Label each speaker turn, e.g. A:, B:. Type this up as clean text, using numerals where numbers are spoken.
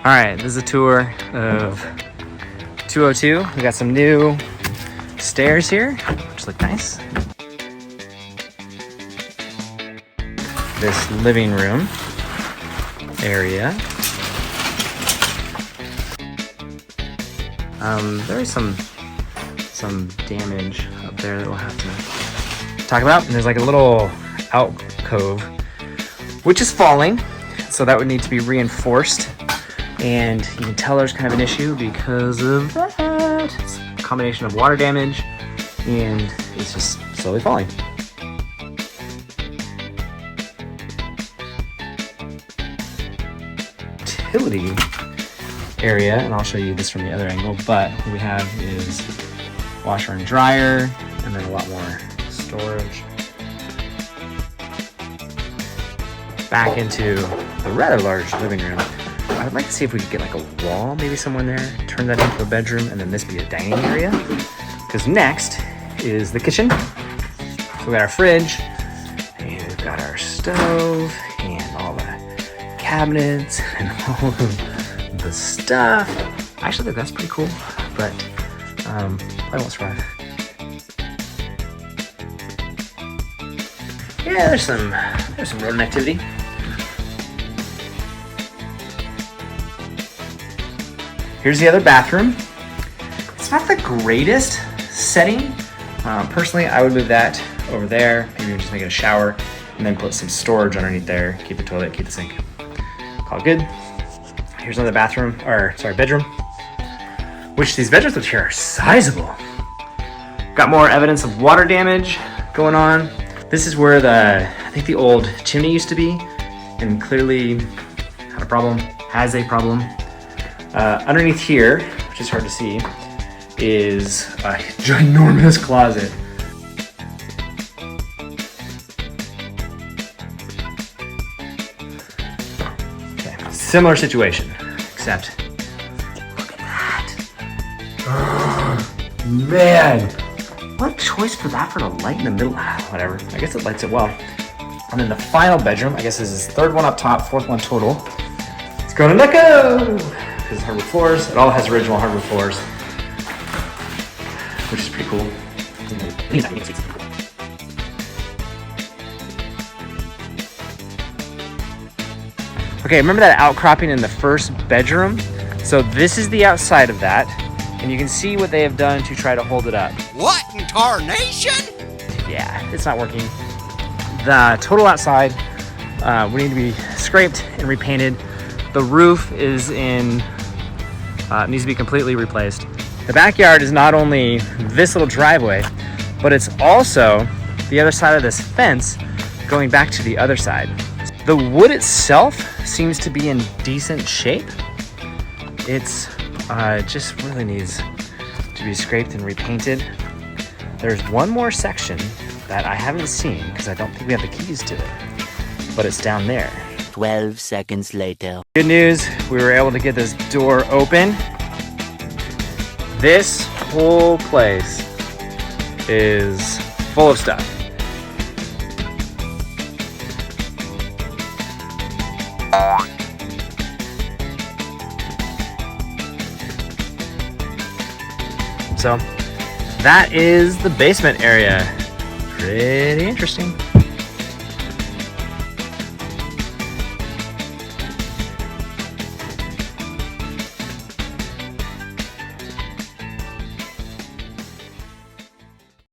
A: All right, this is a tour of 202. We got some new stairs here, which look nice. This living room area. There's some damage up there that we'll have to talk about. And there's like a little alcove, which is falling, so that would need to be reinforced. And you can tell there's kind of an issue because of that. It's a combination of water damage and it's just slowly falling. Utility area, and I'll show you this from the other angle, but what we have is washer and dryer, and then a lot more storage. Back into the rather large living room. I'd like to see if we could get like a wall, maybe somewhere in there, turn that into a bedroom, and then this be a dining area. Because next is the kitchen. So we got our fridge, and we've got our stove, and all the cabinets, and all of the stuff. I actually think that's pretty cool, but I won't survive. Yeah, there's some rodent activity. Here's the other bathroom. It's not the greatest setting. Personally, I would move that over there. Maybe just make it a shower and then put some storage underneath there. Keep the toilet, keep the sink. Call it good. Here's another bedroom. Which these bedrooms up here are sizable. Got more evidence of water damage going on. This is where I think the old chimney used to be, and clearly has a problem. Underneath here, which is hard to see, is a ginormous closet. Okay, similar situation, except look at that. Oh, man, what choice for that for the light in the middle? Whatever, I guess it lights it well. And then the final bedroom, I guess this is third one up top, fourth one total. It's going to Neko! Because hardwood floors, it all has original hardwood floors, which is pretty cool. Okay, remember that outcropping in the first bedroom? So this is the outside of that, and you can see what they have done to try to hold it up.
B: What in tarnation?
A: Yeah, it's not working. The total outside we need to be scraped and repainted. The roof is needs to be completely replaced. The backyard is not only this little driveway, but it's also the other side of this fence going back to the other side. The wood itself seems to be in decent shape. It's just really needs to be scraped and repainted. There's one more section that I haven't seen because I don't think we have the keys to it, but it's down there.
C: 12 seconds later.
A: Good news, we were able to get this door open. This whole place is full of stuff. So that is the basement area. Pretty interesting.